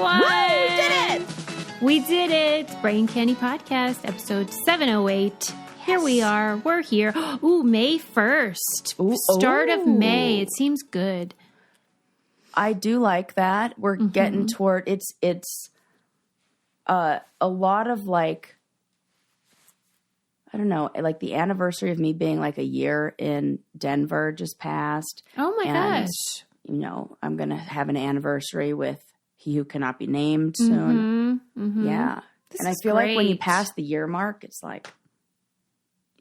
everyone. Woo, we did it. We did it. Brain Candy Podcast, episode 708. Here we are. We're here. Ooh, May 1st. Start of May. It seems good. I do like that. We're getting toward it's a lot of like, I don't know, like the anniversary of me being like a year in Denver just passed. Oh my gosh. You know, I'm going to have an anniversary with He Who Cannot Be Named soon. Yeah. And I feel like when you pass the year mark, it's like.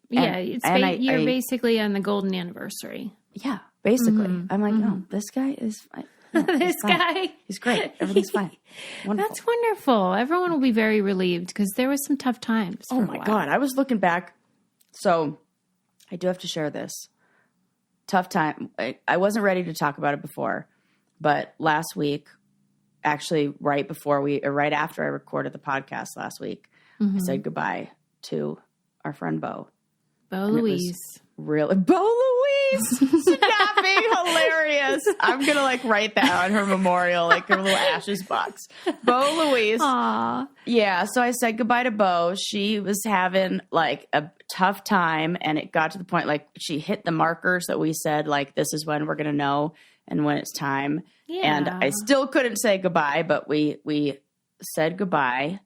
Yeah, you're basically on the golden anniversary. Yeah, basically. I'm like, oh, this guy is fine. Yeah, this guy. He's great. Everything's fine. Wonderful. That's wonderful. Everyone will be very relieved because there was some tough times. Oh my God. I was looking back. So I do have to share this. Tough time. I wasn't ready to talk about it before, but last week, actually right after I recorded the podcast last week, I said goodbye to our friend Bo. Bo Louise. Really? Bo Louise! Stop being hilarious. I'm going to like write that on her memorial, like her little ashes box. Bo Louise. Aww. Yeah. So I said goodbye to Bo. She was having like a tough time, and it got to the point like she hit the markers that we said, like, this is when we're going to know and when it's time. Yeah. And I still couldn't say goodbye, but we said goodbye.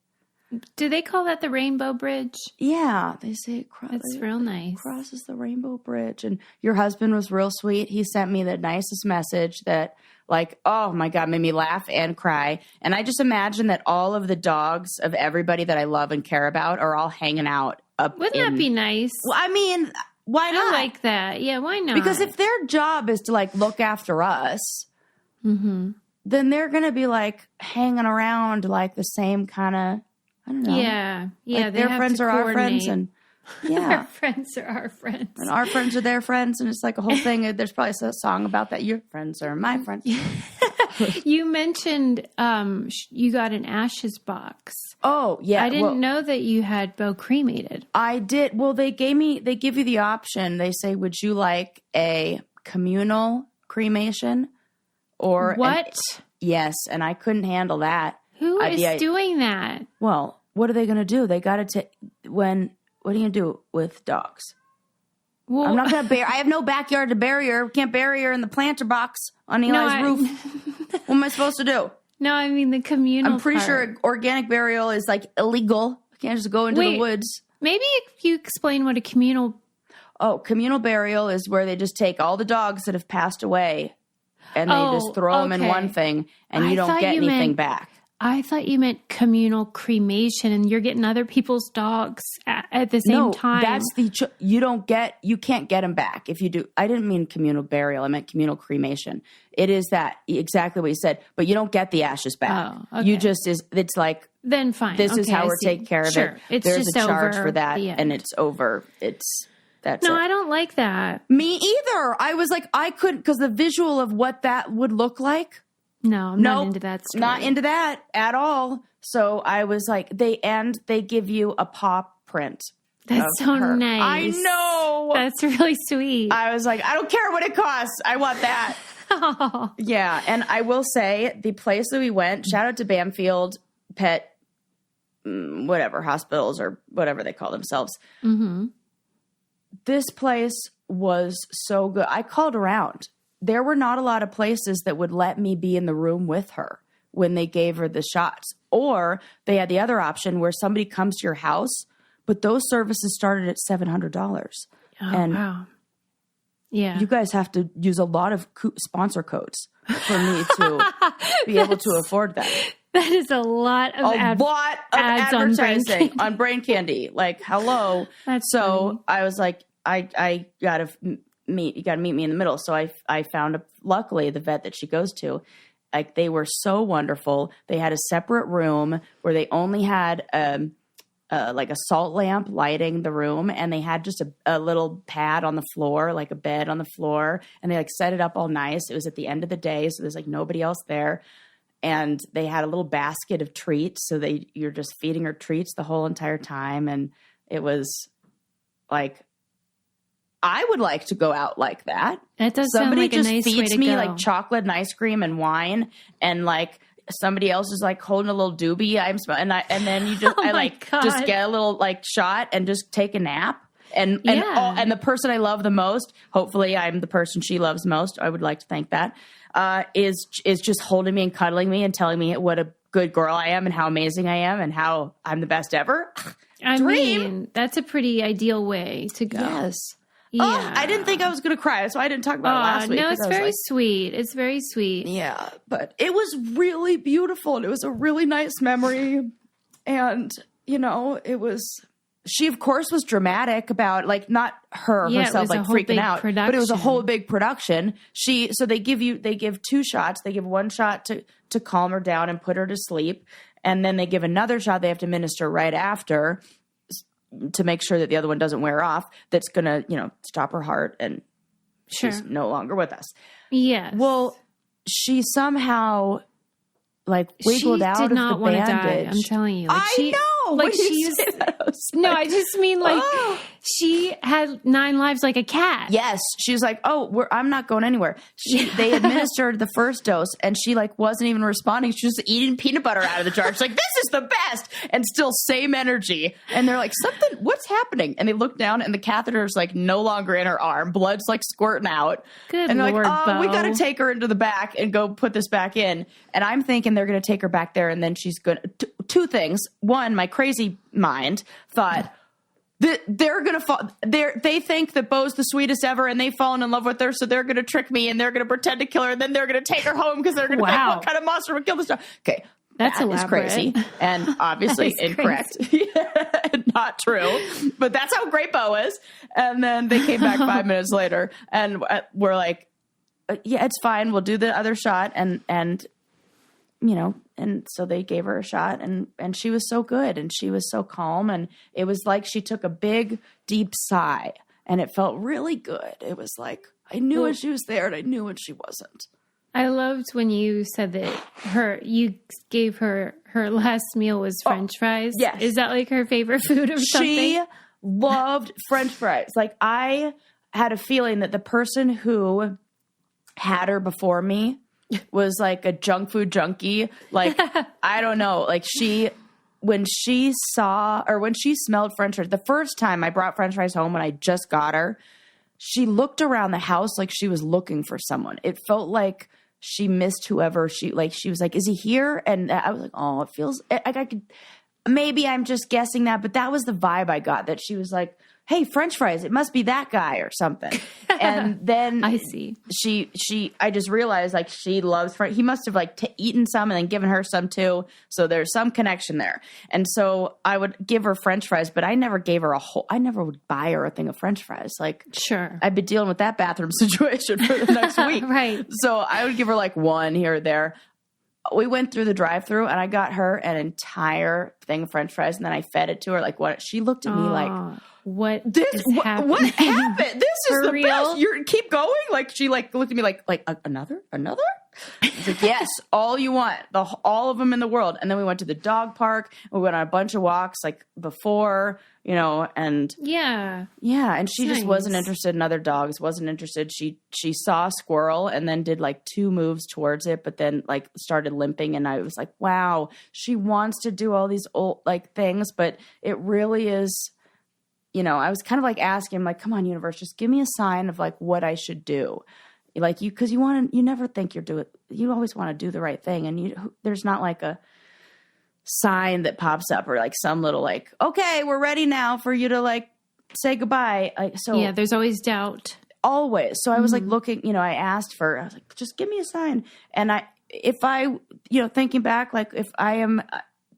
Do they call that the Rainbow Bridge? Yeah, they say it's real nice. Crosses the Rainbow Bridge. And your husband was real sweet. He sent me the nicest message that, like, oh my God, made me laugh and cry. And I just imagine that all of the dogs of everybody that I love and care about are all hanging out up. Wouldn't that be nice? Well, I mean, why not? I like that. Yeah, why not? Because if their job is to like look after us, then they're going to be like hanging around like the same kind of. I don't know. Yeah. Like their friends are our friends, and their friends are our friends, and our friends are their friends, and it's like a whole thing. There's probably a song about that. Your friends are my friends. You mentioned you got an ashes box. Oh yeah, I didn't know that you had Bo cremated. I did. Well, they give you the option. They say, would you like a communal cremation or what? Yes, and I couldn't handle that. Who is doing that? Well, what are they going to do? They got to take what are you going to do with dogs? Well, I'm not going to bury. I have no backyard to bury her. Can't bury her in the planter box on Eli's roof. What am I supposed to do? No, I mean the communal. I'm pretty sure organic burial is like illegal. You can't just go into the woods. Maybe if you explain what a communal. Oh, communal burial is where they just take all the dogs that have passed away and they just throw them in one thing, and you don't get anything back. I thought you meant communal cremation, and you're getting other people's dogs at the same time. No, that's you can't get them back if you do. I didn't mean communal burial. I meant communal cremation. It is that exactly what you said, but you don't get the ashes back. Oh, okay. It's like, then fine. This is how we're taking care of it. It's There's just a charge over for that, and it's over. That's no, it. I don't like that. Me either. I was like, I couldn't, because the visual of what that would look like. No, I'm not into that story. Not into that at all. So I was like, they give you a paw print. That's so nice. I know. That's really sweet. I was like, I don't care what it costs. I want that. Oh. Yeah. And I will say the place that we went, shout out to Bamfield Pet, whatever, hospitals or whatever they call themselves. Mm-hmm. This place was so good. I called around. There were not a lot of places that would let me be in the room with her when they gave her the shots. Or they had the other option where somebody comes to your house, but those services started at $700. Oh, and wow. Yeah. You guys have to use a lot of sponsor codes for me to be able to afford that. That is a lot of advertising on Brain Candy. Like, hello. That's so funny. I was like, I gotta you got to meet me in the middle. So I found, luckily, the vet that she goes to, like, they were so wonderful. They had a separate room where they only had like a salt lamp lighting the room, and they had just a little pad on the floor, like a bed on the floor, and they like set it up all nice. It was at the end of the day, so there's like nobody else there. And they had a little basket of treats, so you're just feeding her treats the whole entire time. And it was like, I would like to go out like that. That does Somebody sound like just a nice feeds way to me go. like chocolate and ice cream and wine, and like somebody else is like holding a little doobie. And then you just, just get a little like shot and just take a nap. And the person I love the most, hopefully I'm the person she loves most, I would like to think that, is just holding me and cuddling me and telling me what a good girl I am and how amazing I am and how I'm the best ever. I mean, that's a pretty ideal way to go. Yes. Yeah. Oh, I didn't think I was going to cry, so I didn't talk about it last week. No, it's very sweet. It's very sweet. Yeah, but it was really beautiful, and it was a really nice memory. And, it was... She, of course, was dramatic about, like, not herself, like, freaking out. But it was a whole big production. So they give 2 shots. They give 1 shot to calm her down and put her to sleep. And then they give another shot they have to administer right after to make sure that the other one doesn't wear off. That's going to, stop her heart. And she's no longer with us. Yes. Well, she somehow... like wiggled out of the bandage. She did not want to die. I'm telling you. Like I know. Like she's no. I just mean like she had 9 lives like a cat. Yes, she was like, "Oh, I'm not going anywhere." They administered the first dose, and she like wasn't even responding. She was just eating peanut butter out of the jar. She's like, "This is the best," and still same energy. And they're like, "What's happening?" And they look down, and the catheter is like no longer in her arm. Blood's like squirting out. Good and they're Lord, like, Bo. We got to take her into the back and go put this back in. And I'm thinking they're going to take her back there, and then she's going to... 2 things. One, my crazy mind thought that they're going to fall... They think that Bo's the sweetest ever, and they've fallen in love with her, so they're going to trick me, and they're going to pretend to kill her, and then they're going to take her home because they're going to think, what kind of monster would kill this dog? Okay. That is crazy and obviously incorrect. Not true. But that's how great Bo is. And then they came back 5 minutes later, and we're like, yeah, it's fine. We'll do the other shot. And so they gave her a shot, and she was so good, and she was so calm, and it was like she took a big, deep sigh, and it felt really good. It was like, I knew when she was there, and I knew when she wasn't. I loved when you said that you gave her last meal was French fries. Yes. Is that like her favorite food or something? She loved French fries. Like, I had a feeling that the person who had her before me was like a junk food junkie. Like, I don't know. Like, when she smelled French fries, the first time I brought French fries home when I just got her, she looked around the house like she was looking for someone. It felt like she missed whoever she was like, is he here? And I was like, oh, it feels like I could, maybe I'm just guessing that, but that was the vibe I got, that she was like, hey, French fries, it must be that guy or something. And then I see. I just realized like she loves French. He must have like eaten some and then given her some too. So there's some connection there. And so I would give her French fries, but I never gave her I never would buy her a thing of French fries. Like, sure, I'd be dealing with that bathroom situation for the next week. Right. So I would give her like one here or there. We went through the drive-through, and I got her an entire thing of French fries, and then I fed it to her. Like, what? She looked at me like, what happened? What happened? This is the real? best. You keep going. Like, she like looked at me like another. I was like, yes, all you want, all of them in the world. And then we went to the dog park. We went on a bunch of walks like before, and yeah. And she just wasn't interested in other dogs. Wasn't interested. She saw a squirrel and then did like 2 moves towards it, but then like started limping. And I was like, wow, she wants to do all these old like things, but it really is. I was kind of like asking him, like, come on, universe, just give me a sign of like what I should do. Like because you never think you always want to do the right thing. And there's not like a sign that pops up or like some little like, okay, we're ready now for you to like say goodbye. Yeah, there's always doubt. Always. So I was like looking, I asked I was like, just give me a sign. And thinking back, like if I am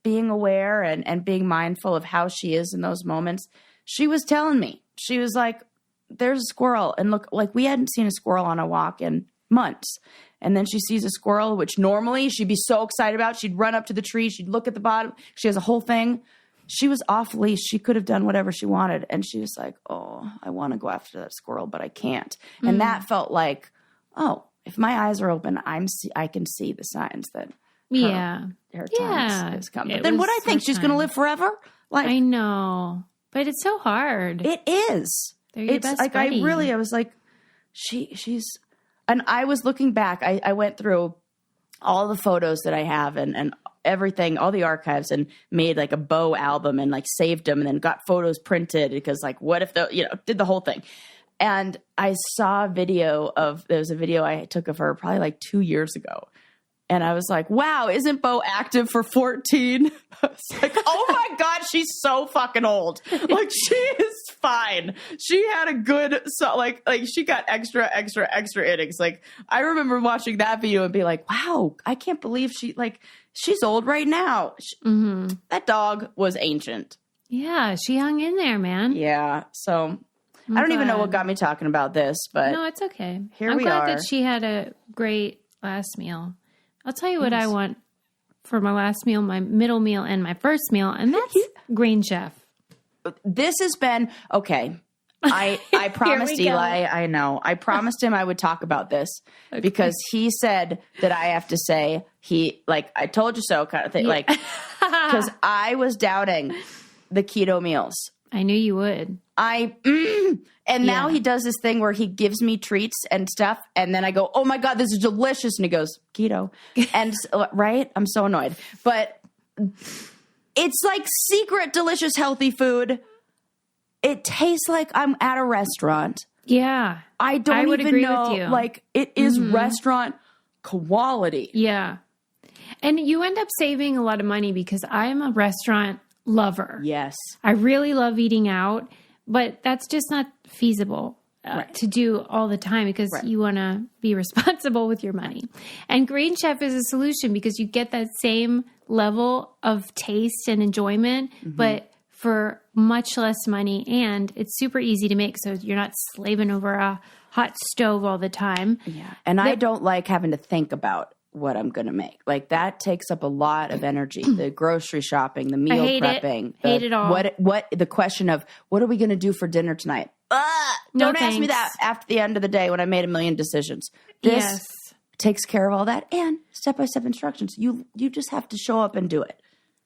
being aware and being mindful of how she is in those moments, she was telling me, she was like, there's a squirrel. And look, like we hadn't seen a squirrel on a walk in months. And then she sees a squirrel, which normally she'd be so excited about. She'd run up to the tree. She'd look at the bottom. She has a whole thing. She was off leash. She could have done whatever she wanted. And she was like, oh, I want to go after that squirrel, but I can't. And that felt like, oh, if my eyes are open, I can see the signs that her time has come. But then what I think, she's going to live forever? Like, I know, but it's so hard. It is. They're your best like buddy. I was like, she's, and I was looking back. I went through all the photos that I have and everything, all the archives, and made like a Bo album and like saved them and then got photos printed because like, what if did the whole thing. And I saw there was a video I took of her probably like 2 years ago. And I was like, wow, isn't Bo active for 14? I was like, oh my God, she's so fucking old. Like, she is fine. She had a good, like she got extra innings. Like, I remember watching that video and be like, wow, I can't believe she's old right now. That dog was ancient. Yeah, she hung in there, man. Yeah. So I don't even know what got me talking about this, but. No, it's okay. I'm glad that she had a great last meal. I'll tell you what I want for my last meal, my middle meal, and my first meal, and that's Green Chef. This has been okay. I promised Eli. I know. I promised him I would talk about this because he said that I have to say I told you so kind of thing. Like, because I was doubting the keto meals. I knew you would. And now he does this thing where he gives me treats and stuff. And then I go, oh my God, this is delicious. And he goes, keto. And right. I'm so annoyed, but it's like secret, delicious, healthy food. It tastes like I'm at a restaurant. Yeah. I would even agree know, with you. Like it is restaurant quality. Yeah. And you end up saving a lot of money because I'm a restaurant lover. Yes. I really love eating out, but that's just not feasible to do all the time because you want to be responsible with your money. And Green Chef is a solution because you get that same level of taste and enjoyment, but for much less money, and it's super easy to make, so you're not slaving over a hot stove all the time. Yeah. And I don't like having to think about what I'm going to make. Like that takes up a lot of energy. The grocery shopping, the meal prepping. Hate it all. What the question of what are we going to do for dinner tonight? Don't ask me that after the end of the day when I made a million decisions. This takes care of all that and step-by-step instructions. You just have to show up and do it.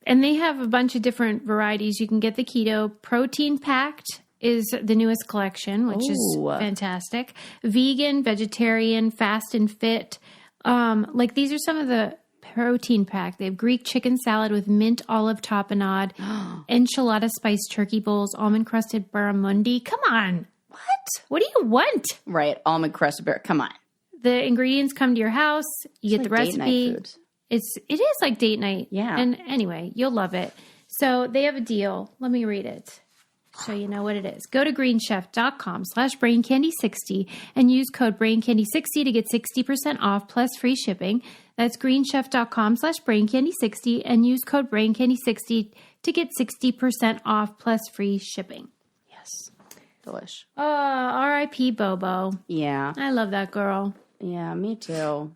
And they have a bunch of different varieties. You can get the keto. Protein packed is the newest collection, which is fantastic. Vegan, vegetarian, fast and fit. Like these are some of the protein pack. They have Greek chicken salad with mint olive tapenade, enchilada spiced turkey bowls, almond crusted barramundi. Come on. What do you want? Right. Almond crusted barramundi. Come on. The ingredients come to your house. You get the recipe. It is like date night. Yeah. And anyway, you'll love it. So they have a deal. Let me read it so you know what it is. Go to greenchef.com/braincandy60 and use code braincandy60 to get 60% off plus free shipping. That's greenchef.com/braincandy60 and use code braincandy60 to get 60% off plus free shipping. Yes. Delish. R.I.P. Bobo. Yeah. I love that girl. Yeah, me too.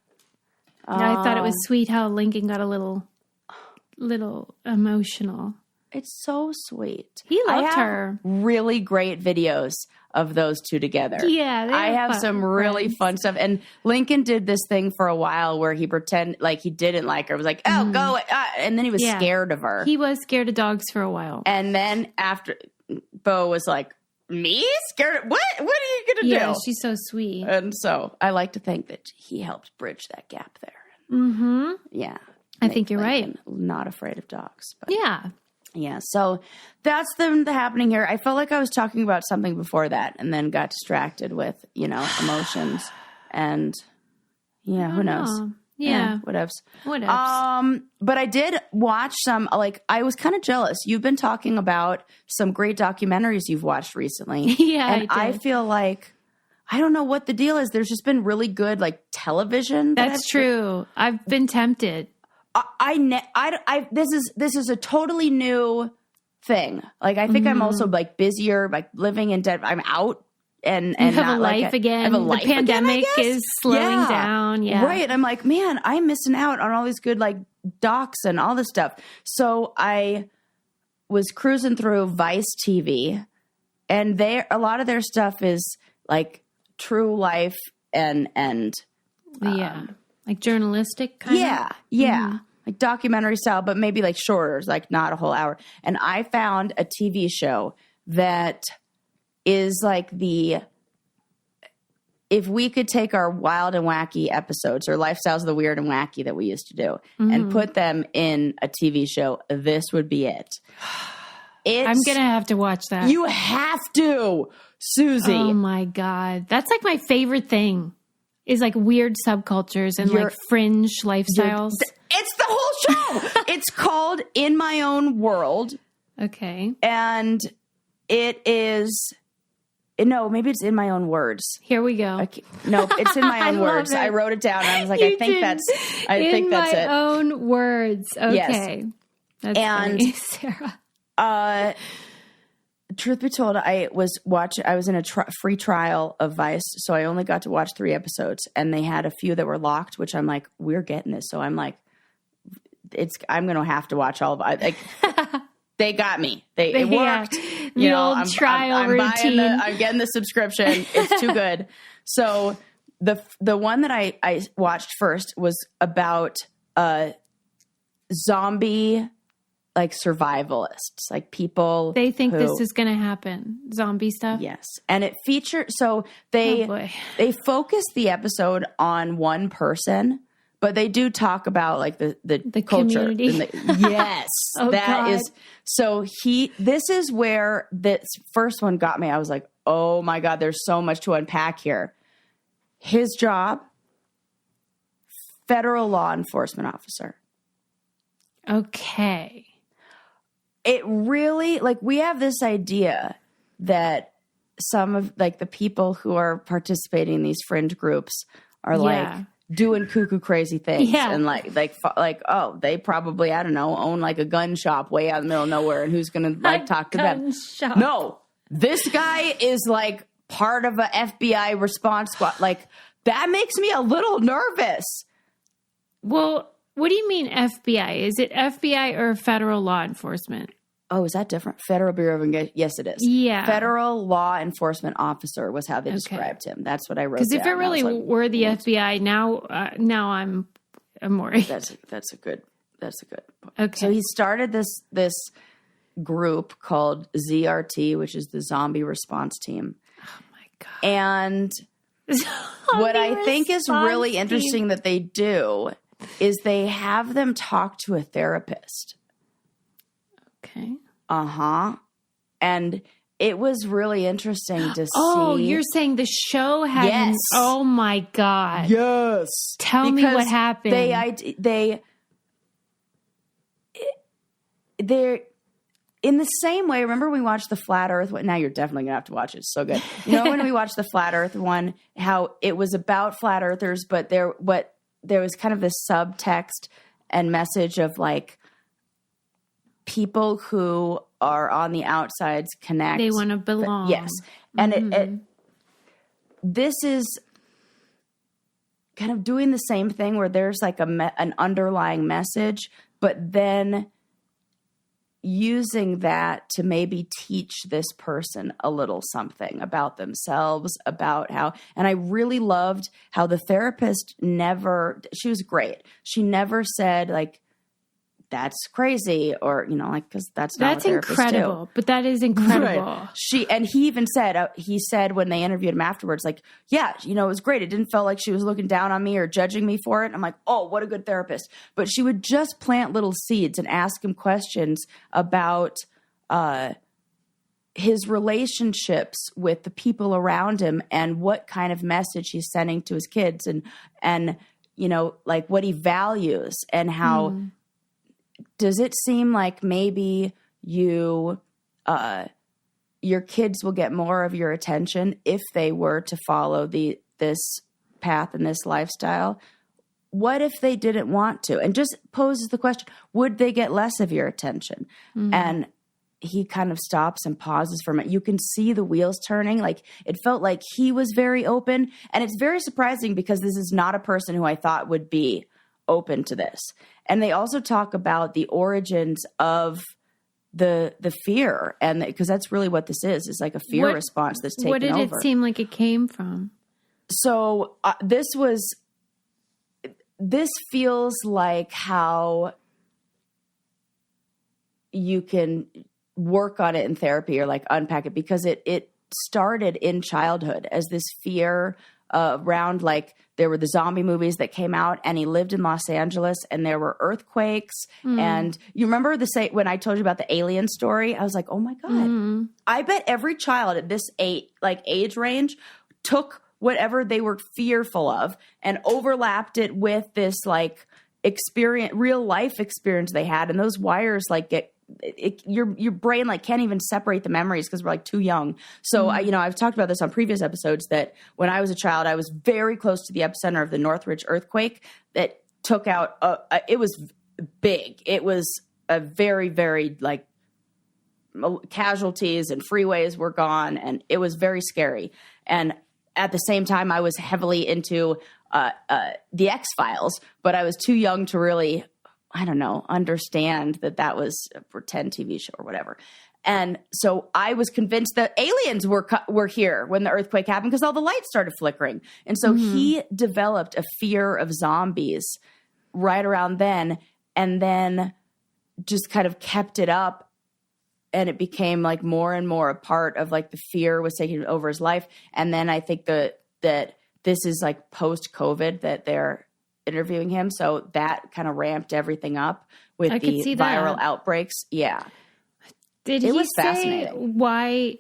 I thought it was sweet how Lincoln got a little emotional. It's so sweet. He loved her. Really great videos of those two together. Yeah, I have some really fun stuff. And Lincoln did this thing for a while where he pretended like he didn't like her. It was like, oh, go. And then he was scared of her. He was scared of dogs for a while. And then after, Bo was like, me? Scared? What are you going to do? Yeah, she's so sweet. And so I like to think that he helped bridge that gap there. Mm-hmm. Yeah. I think you're right. Not afraid of dogs. But. Yeah. Yeah, so that's the happening here. I felt like I was talking about something before that and then got distracted with, emotions and, who knows? Yeah. What else? What else? But I did watch some, I was kind of jealous. You've been talking about some great documentaries you've watched recently. Yeah, and I feel like, I don't know what the deal is. There's just been really good, television. That's true. I've been tempted. This is a totally new thing. I think I'm also busier, living in Denver. I'm out and you have a life again. I have a life the pandemic again, is slowing down. Yeah. Right. I'm like, man, I'm missing out on all these good docs and all this stuff. So I was cruising through Vice TV and a lot of their stuff is true life and journalistic kind of? Yeah. Mm-hmm. Documentary style, but maybe shorter, not a whole hour. And I found a TV show that is if we could take our wild and wacky episodes or lifestyles of the weird and wacky that we used to do and put them in a TV show, this would be it. I'm going to have to watch that. You have to, Susie. Oh my God. That's like my favorite thing is like weird subcultures and like fringe lifestyles. It's the whole show. It's called In My Own World. Okay. And it is... No, maybe it's In My Own Words. Here we go. Okay. No, it's In My Own Words. I wrote it down. And I was like, I think that's it. In My Own Words. Okay. Yes. That's funny, Sarah. Truth be told, I was in a free trial of Vice, so I only got to watch 3 episodes, and they had a few that were locked, which I'm like, we're getting this. So I'm like, I'm going to have to watch all of it. Like, they got me. It worked. The old trial routine. I'm getting the subscription. It's too good. So the one that I watched first was about zombie like survivalists, like people. They think this is going to happen. Zombie stuff. Yes, and it featured. So they focus the episode on one person. But they do talk about like the culture. Community. Yes. That is so this is where this first one got me. I was like, oh my God, there's so much to unpack here. His job, federal law enforcement officer. Okay. It really, like, we have this idea that some of like the people who are participating in these fringe groups are like doing cuckoo crazy things and like oh, they probably, I don't know, own like a gun shop way out in the middle of nowhere, and who's gonna like talk to them? Shop. No, this guy is like part of a FBI response squad. Like, that makes me a little nervous. Well, what do you mean FBI? Is it FBI or federal law enforcement? Oh, is that different? Federal Bureau of Investigation. Yes, it is. Yeah. Federal law enforcement officer was how they described him. That's what I wrote down. Because if it really were the FBI, now I'm worried. That's a good point. Okay. So he started this group called ZRT, which is the Zombie Response Team. Oh my God. And what I think is really interesting that they do is they have them talk to a therapist. Okay. Uh-huh. And it was really interesting to see. Oh, you're saying the show had... Yes. Oh, my God. Yes. Tell me what happened. They're in the same way. Remember we watched the Flat Earth one? Now you're definitely going to have to watch it. It's so good. You know, when we watched the Flat Earth one, how it was about flat earthers, but there was kind of this subtext and message of like, people who are on the outsides connect. They want to belong. Yes. And this is kind of doing the same thing where there's like an underlying message, but then using that to maybe teach this person a little something about themselves, about how, and I really loved how the therapist she was great. She never said like, that's crazy, or, you know, like, because that's incredible, but that is incredible. Right. He even said, he said when they interviewed him afterwards, like, yeah, you know, it was great. It didn't feel like she was looking down on me or judging me for it. And I'm like, oh, what a good therapist. But she would just plant little seeds and ask him questions about his relationships with the people around him and what kind of message he's sending to his kids and you know, like what he values and how. Does it seem like maybe your kids will get more of your attention if they were to follow this path and this lifestyle? What if they didn't want to? And just poses the question, would they get less of your attention? Mm-hmm. And he kind of stops and pauses for a minute. You can see the wheels turning. Like, it felt like he was very open. And it's very surprising because this is not a person who I thought would be open to this. And they also talk about the origins of the fear, and because that's really what this is like a fear response that's taken over. What did it seem like it came from? So this feels like how you can work on it in therapy or like unpack it, because it started in childhood as this fear around, like, there were the zombie movies that came out, and he lived in Los Angeles, and there were earthquakes. And you remember when I told you about the alien story? I was like, oh my God, I bet every child at this age range took whatever they were fearful of and overlapped it with this like experience, real life experience they had. And those wires like your brain like can't even separate the memories because we're like too young. So I've talked about this on previous episodes that when I was a child, I was very close to the epicenter of the Northridge earthquake that took out. It was big. It was a very, very like casualties and freeways were gone, and it was very scary. And at the same time, I was heavily into the X-Files, but I was too young to really, I don't know, understand that was a pretend TV show or whatever. And so I was convinced that aliens were here when the earthquake happened because all the lights started flickering. And so he developed a fear of zombies right around then, and then just kind of kept it up. And it became like more and more a part of like the fear was taking over his life. And then I think that this is like post-COVID that they're interviewing him. So that kind of ramped everything up with the viral outbreaks. Yeah. Did he say why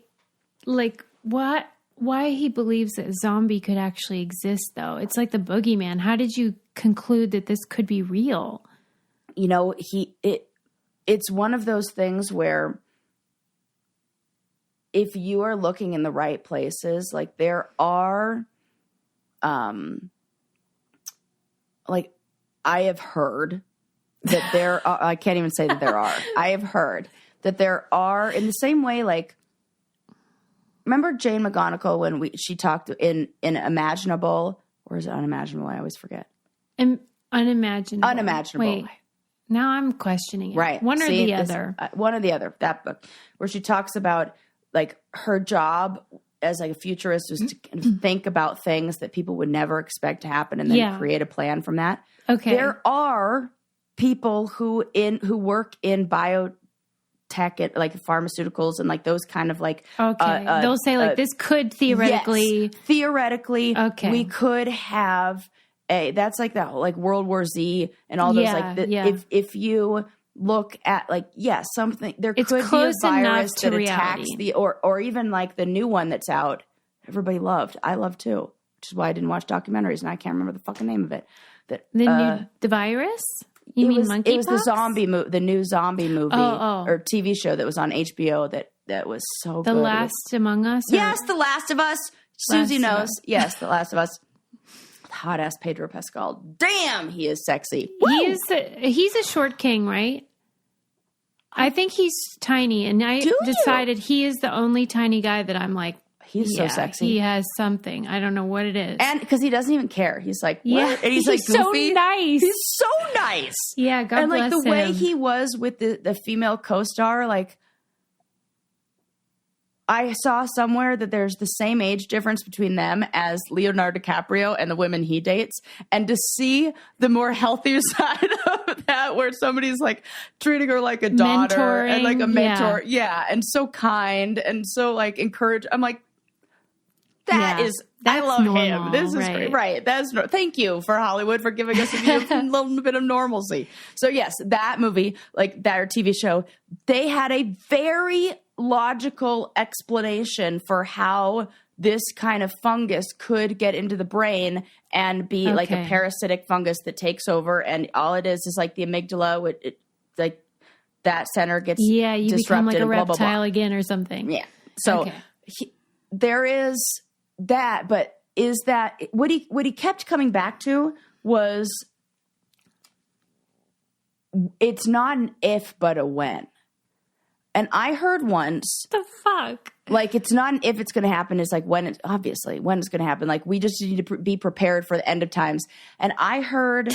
he believes that zombie could actually exist though? It's like the boogeyman. How did you conclude that this could be real? You know, it's one of those things where if you are looking in the right places, like there are, like I have heard that there are, I can't even say that there are, I have heard that there are in the same way, like, remember Jane McGonigal when she talked in Imaginable, or is it Unimaginable? I always forget. Unimaginable. Wait. Now I'm questioning it. Right. One or the other. One or the other. That book where she talks about like her job as like a futurist was to kind of think about things that people would never expect to happen and then create a plan from that. Okay. There are people who work in biotech, like pharmaceuticals and like those kind of like. Okay. They'll say like this could theoretically. Yes, theoretically. Okay. We could have that's like that like World War Z and all those if you look at like something there could be a virus that attacks or even like the new one that's out everybody loved, I love too, which is why I didn't watch documentaries and I can't remember the fucking name of it. The virus? You mean monkeypox? It was the new zombie movie or TV show that was on HBO that was so good. The Last Among Us? Yes, The Last of Us. Susie knows. Yes, The Last of Us. Hot ass Pedro Pascal. Damn, he is sexy. He's a short king, right? I think he's tiny, and I decided he is the only tiny guy that I'm like, he's so sexy. He has something. I don't know what it is. And because he doesn't even care. He's like, what? And he's like goofy. So nice. He's so nice. Yeah, God bless him. And like the way he was with the female co-star, like I saw somewhere that there's the same age difference between them as Leonardo DiCaprio and the women he dates. And to see the more healthier side of that, where somebody's like treating her like a daughter mentoring, and like a mentor. Yeah. And so kind and so like encourage. I'm like, I love normal, him. This is great. Right. Thank you for Hollywood for giving us a little bit of normalcy. So yes, that movie, like that or TV show, they had a very logical explanation for how this kind of fungus could get into the brain and be like a parasitic fungus that takes over. And all it is like the amygdala, like that center gets you become like a reptile again or something. Yeah. So there is that, but is that what he kept coming back to was it's not an if but a when. And I heard once the fuck like it's not an if it's going to happen, it's like when it's going to happen. Like we just need to be prepared for the end of times. And I heard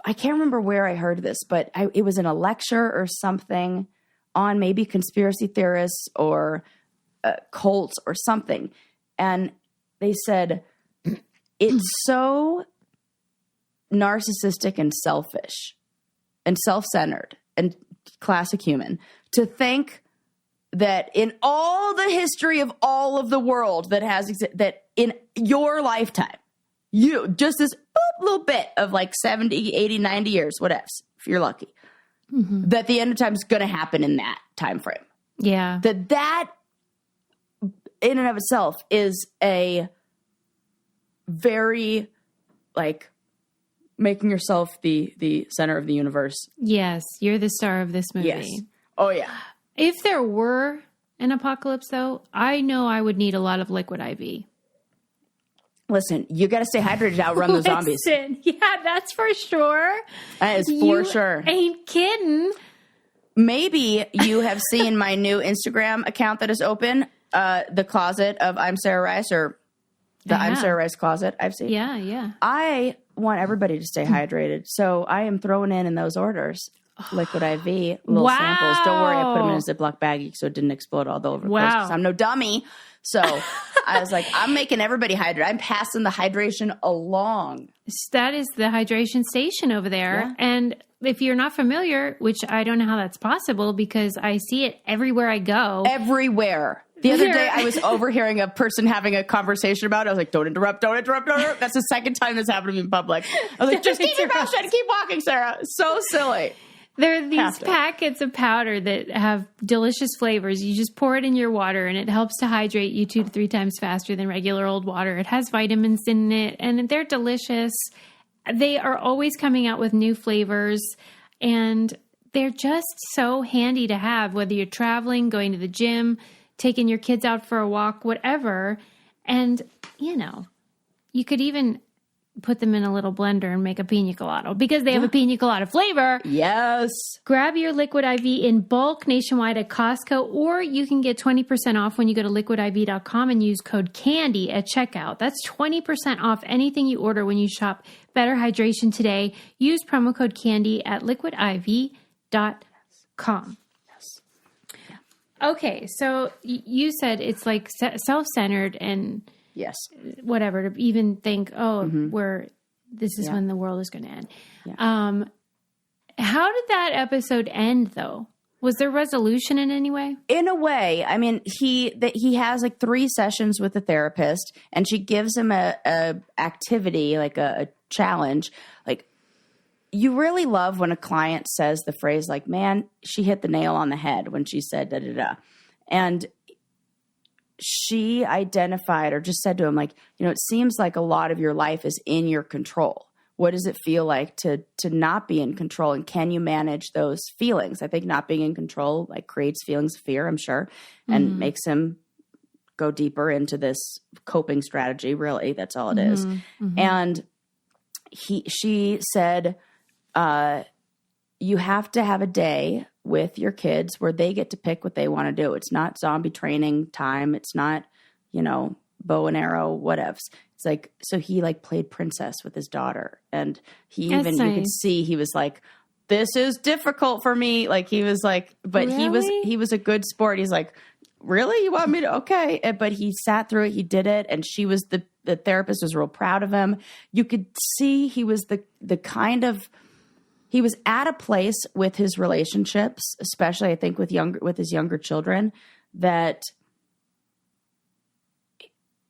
I can't remember where I heard this, but it was in a lecture or something on maybe conspiracy theorists or cults or something. And they said it's so narcissistic and selfish and self-centered and classic human to think that in all the history of all of the world that in your lifetime, just this little bit of like 70, 80, 90 years, whatever, if you're lucky, that the end of time is going to happen in that time frame. Yeah. That in and of itself is a very, like, making yourself the center of the universe. Yes, you're the star of this movie. Yes. Oh, yeah. If there were an apocalypse, though, I know I would need a lot of liquid IV. Listen, you got to stay hydrated to outrun the zombies. Yeah, that's for sure. That is for sure. Ain't kidding. Maybe you have seen my new Instagram account that is open, the closet of I'm Sarah Rice, or the I'm Sarah Rice closet I've seen. Yeah, yeah. I want everybody to stay hydrated, so I am throwing in those orders. Liquid IV, little samples. Don't worry, I put them in a Ziploc baggie so it didn't explode all over the place because I'm no dummy. So I was like, I'm making everybody hydrated. I'm passing the hydration along. That is the hydration station over there. Yeah. And if you're not familiar, which I don't know how that's possible because I see it everywhere I go. Everywhere. The other day, I was overhearing a person having a conversation about it. I was like, don't interrupt. That's the second time this happened to me in public. I was like, just keep your mouth shut and keep walking, Sarah. So silly. There are these packets of powder that have delicious flavors. You just pour it in your water, and it helps to hydrate you 2 to 3 times faster than regular old water. It has vitamins in it, and they're delicious. They are always coming out with new flavors, and they're just so handy to have, whether you're traveling, going to the gym, taking your kids out for a walk, whatever. And, you could even put them in a little blender and make a pina colada because they have a pina colada flavor. Yes. Grab your Liquid IV in bulk nationwide at Costco, or you can get 20% off when you go to liquidiv.com and use code CANDY at checkout. That's 20% off anything you order when you shop Better Hydration today. Use promo code CANDY at liquidiv.com. Yes. Okay, so you said it's like self-centered and yes, whatever, to even think, this is when the world is going to end. Yeah. How did that episode end, though? Was there resolution in any way? In a way. I mean, he has like 3 sessions with the therapist, and she gives him a activity, like a challenge. Like, you really love when a client says the phrase like, man, she hit the nail on the head when she said da-da-da. And she identified or just said to him, like, it seems like a lot of your life is in your control. What does it feel like to not be in control? And can you manage those feelings? I think not being in control, like, creates feelings of fear, I'm sure, and makes him go deeper into this coping strategy. Really, that's all it is. And she said, you have to have a day with your kids where they get to pick what they want to do. It's not zombie training time. It's not, bow and arrow, whatevs. It's like, so he like played princess with his daughter, and you could see he was like, this is difficult for me. Like, he was like, but really? he was a good sport. He's like, really? You want me to? Okay. But he sat through it. He did it. And she was the therapist was real proud of him. You could see he was the kind of, he was at a place with his relationships, especially I think with his younger children, that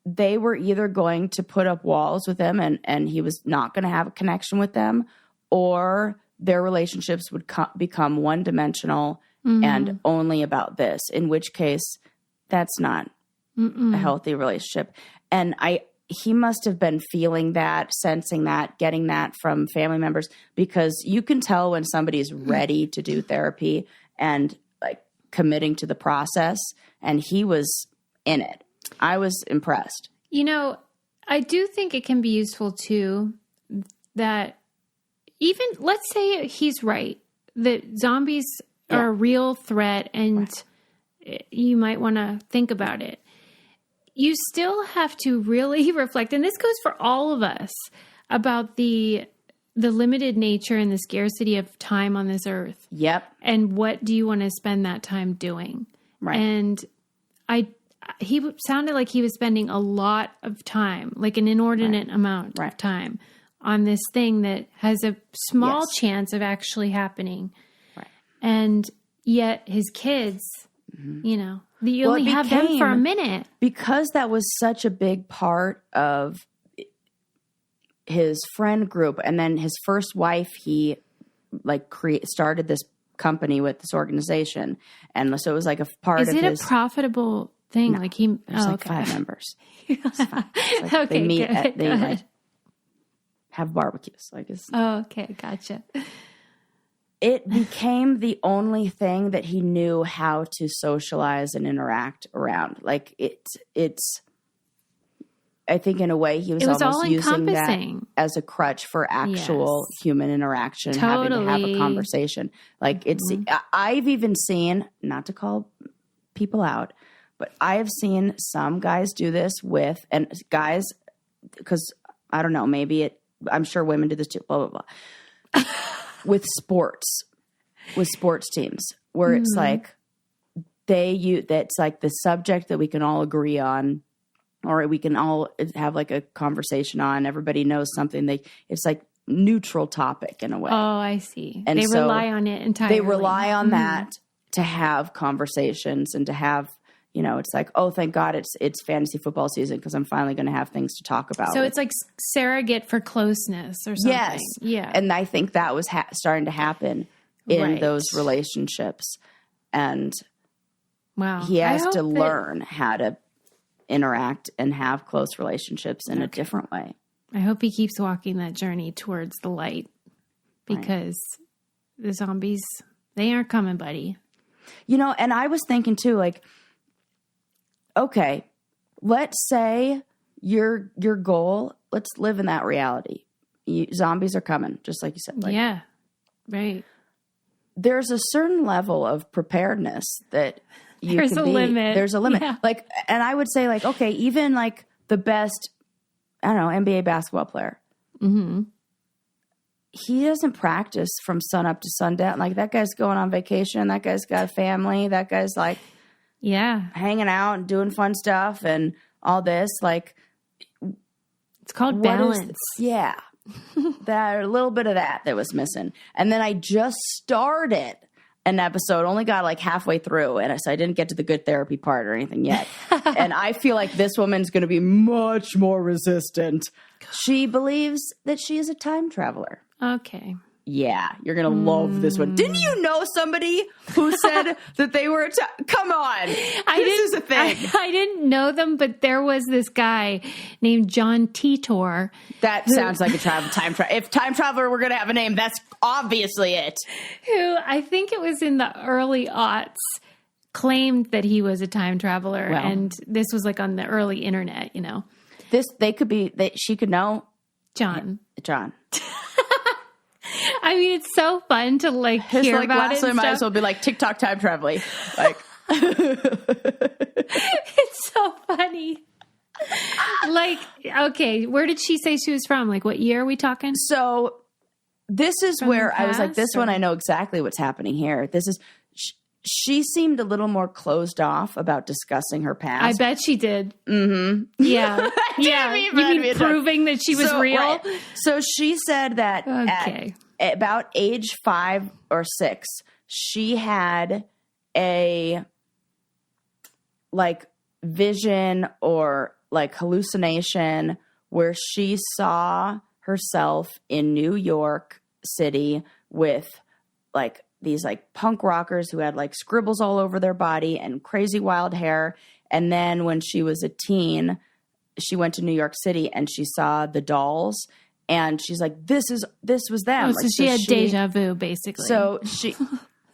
they were either going to put up walls with him and he was not going to have a connection with them, or their relationships would become one-dimensional and only about this, in which case that's not a healthy relationship. And he must have been feeling that, sensing that, getting that from family members, because you can tell when somebody's ready to do therapy and like committing to the process. And he was in it. I was impressed. I do think it can be useful too, that even, let's say he's right, that zombies are a real threat and you might want to think about it. You still have to really reflect, and this goes for all of us, about the limited nature and the scarcity of time on this earth. Yep. And what do you want to spend that time doing? Right. And he sounded like he was spending a lot of time, like an inordinate amount of time on this thing that has a small chance of actually happening. Right. And yet his kids You know, you only have them for a minute. Because that was such a big part of his friend group. And then his first wife, he like started this company with this organization. And so it was like a part of his... Is it a profitable thing? No, like he... there's like 5 members. It's fine. It's like they meet they like have barbecues. Like it's... Oh, okay. Gotcha. It became the only thing that he knew how to socialize and interact around. Like it's I think in a way he was almost using that as a crutch for actual human interaction, having to have a conversation. Like I've even seen, not to call people out, but I have seen some guys do this with, and guys, because I don't know, I'm sure women do this too, blah, blah, blah. with sports teams where it's like that's like the subject that we can all agree on, or we can all have like a conversation on. Everybody knows something. It's like neutral topic in a way. Oh, I see. And they rely on it entirely. They rely on that to have conversations and to have, you know, it's like, oh, thank God it's fantasy football season because I'm finally going to have things to talk about. So it's like surrogate for closeness or something. Yes. Yeah. And I think that was starting to happen in those relationships. And he has to learn how to interact and have close relationships in a different way. I hope he keeps walking that journey towards the light because the zombies, they aren't coming, buddy. You know, and I was thinking too, like, okay, let's say your goal, let's live in that reality. Zombies are coming, just like you said. Like, yeah, right. There's a certain level of preparedness that There's a limit. There's a limit. Yeah. Like, and I would say like, okay, even like the best, I don't know, NBA basketball player. Mm-hmm. He doesn't practice from sun up to sundown. Like that guy's going on vacation. That guy's got a family. That guy's like, hanging out and doing fun stuff and all this. Like, it's called balance. That a little bit of that was missing. And then I just started an episode, only got like halfway through, and so I didn't get to the good therapy part or anything yet. And I feel like this woman's going to be much more resistant. She believes that she is a time traveler. Okay. Yeah, you're going to love this one. Didn't you know somebody who said that they were come on. This is a thing. I didn't know them, but there was this guy named John Titor. That sounds like a time traveler. If time traveler were going to have a name, that's obviously it. Who I think it was in the early aughts claimed that he was a time traveler, and this was like on the early internet, you know. She could know John. I mean, it's so fun to like hear like about it. Last might as well be like TikTok time traveling. Like, it's so funny. Like, okay, where did she say she was from? Like, what year are we talking? So, this is from where I was like, this one I know exactly what's happening here. This is. She seemed a little more closed off about discussing her past. I bet she did. Mm-hmm. Yeah. You mean proving that she was real? Right. So she said that at about age 5 or 6, she had a like vision or like hallucination where she saw herself in New York City with like these like punk rockers who had like scribbles all over their body and crazy wild hair. And then when she was a teen, she went to New York City and she saw the Dolls, and she's like, this was them. Oh, like, so she had deja vu, basically. So she,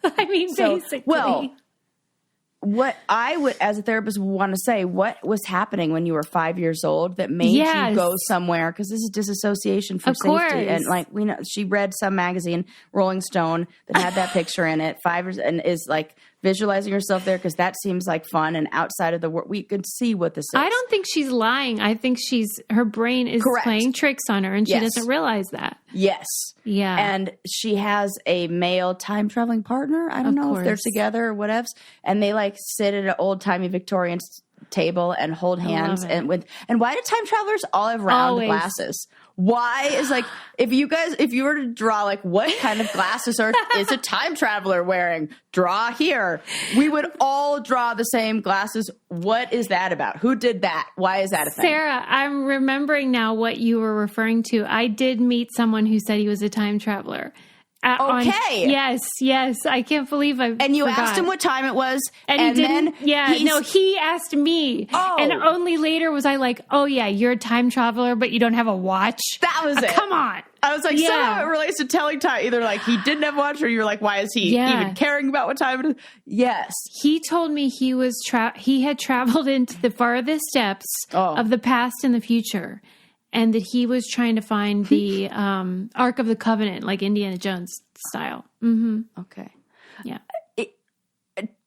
I mean, basically. Well, what I would, as a therapist, want to say, what was happening when you were 5 years old that made you go somewhere? Because this is disassociation from safety. Course. And like, we know, she read some magazine, Rolling Stone, that had that picture in it, 5 years, and is like visualizing herself there because that seems like fun. And outside of the world, we could see what this is. I don't think she's lying. I think her brain is playing tricks on her, and she doesn't realize that. Yes. Yeah. And she has a male time traveling partner. I don't know if they're together or whatevs. And they like sit at an old timey Victorian table and hold hands. And why do time travelers all have round glasses? Why is like, if you were to draw like what kind of glasses is a time traveler wearing? Draw here. We would all draw the same glasses. What is that about? Who did that? Why is that a thing? Sarah, I'm remembering now what you were referring to. I did meet someone who said he was a time traveler. Okay. Yes. I can't believe I And you forgot. asked him what time it was. And he asked me. Oh. And only later was I like, oh yeah, you're a time traveler, but you don't have a watch. That was it. Come on. I was like, somehow it relates to telling time. Either like he didn't have a watch, or you're like, why is he even caring about what time it is? Yes. He told me he was he had traveled into the farthest depths of the past and the future. And that he was trying to find the Ark of the Covenant, like Indiana Jones style. Mm-hmm. Okay. Yeah.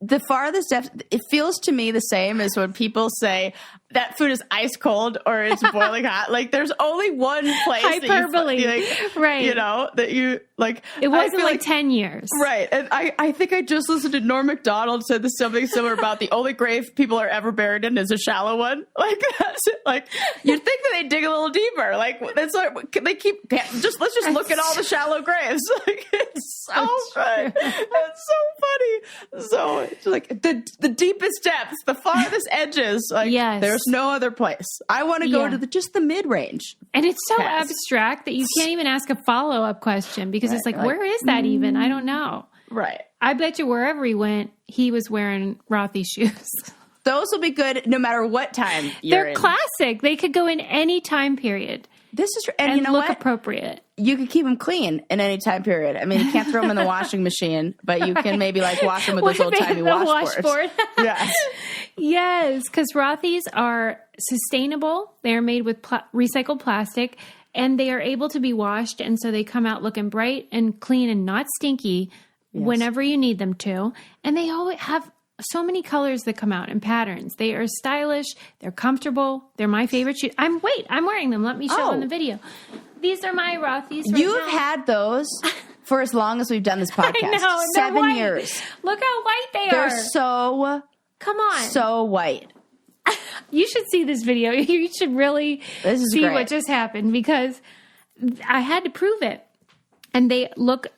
The farthest depth, it feels to me the same as when people say that food is ice cold or it's boiling hot. Like there's only one place hyperbole, right? You know that you like. It wasn't like 10 years, right? And I think I just listened to Norm Macdonald said something similar about the only grave people are ever buried in is a shallow one. Like that's it. Like you'd think that they dig a little deeper. Like that's like they keep let's just look at all the shallow graves. Like it's so good. It's so funny. So it's like the deepest depths, the farthest edges. Like there's no other place. I want to go to just the mid range. And it's so abstract that you can't even ask a follow-up question because it's like, where is that even? I don't know. Right. I bet you wherever he went, he was wearing Rothy shoes. Those will be good no matter what time you're They're classic. They could go in any time period. This is and you know look what? Appropriate. You could keep them clean in any time period. I mean, you can't throw them in the washing machine, but you can maybe like wash them with those old timey washboards. Yes, yes, because Rothys are sustainable. They are made with recycled plastic, and they are able to be washed, and so they come out looking bright and clean and not stinky whenever you need them to. And they always have so many colors that come out and patterns. They are stylish. They're comfortable. They're my favorite shoes. I'm wearing them. Let me show on the video. These are my Rothys. You've had those for as long as we've done this podcast. I know, 7 years. Look how white they are. They're so come on, so white. You should see this video. You should really see great. what just happened because I had to prove it. And they look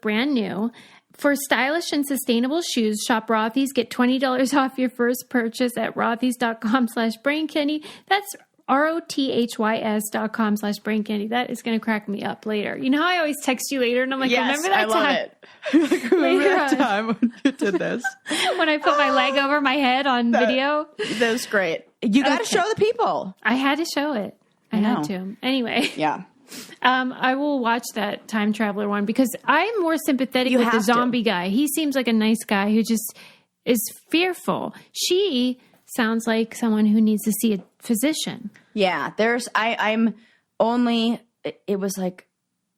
brand new. For stylish and sustainable shoes, shop Rothys. Get $20 off your first purchase at rothys.com/braincandy. That's ROTHYS.com/braincandy. That is going to crack me up later. You know how I always text you later and I'm like, remember that time? Remember that time when you did this? When I put my leg over my head on video? That was great. You got to show the people. I had to show it. I had to. Anyway. Yeah. I will watch that time traveler one because I'm more sympathetic with the zombie guy. He seems like a nice guy who just is fearful. She sounds like someone who needs to see a physician. Yeah, I'm only, it was like,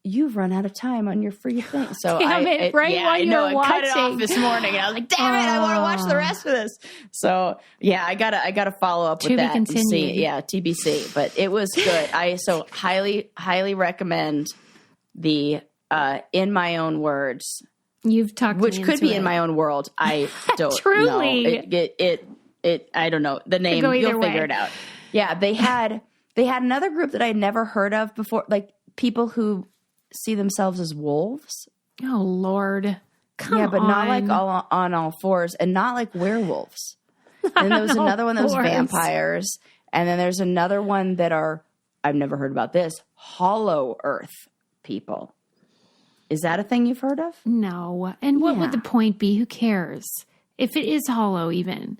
you've run out of time on your free thing. So while you were watching. I cut it off this morning. And I was like, damn it, I want to watch the rest of this. So yeah, I gotta follow up with that and see. Yeah, TBC. But it was good. I so highly recommend the In My Own Words. You've talked which me could into be it. In My Own World. I don't Truly. know. It I don't know. The name, you'll figure it out. Yeah, they had another group that I'd never heard of before, like people who see themselves as wolves. Oh Lord. Come on. Yeah, but not like on all fours and not like werewolves. And there was another one that was vampires. And then there's another one that I've never heard about this, hollow earth people. Is that a thing you've heard of? No. And what would the point be? Who cares? If it is hollow even.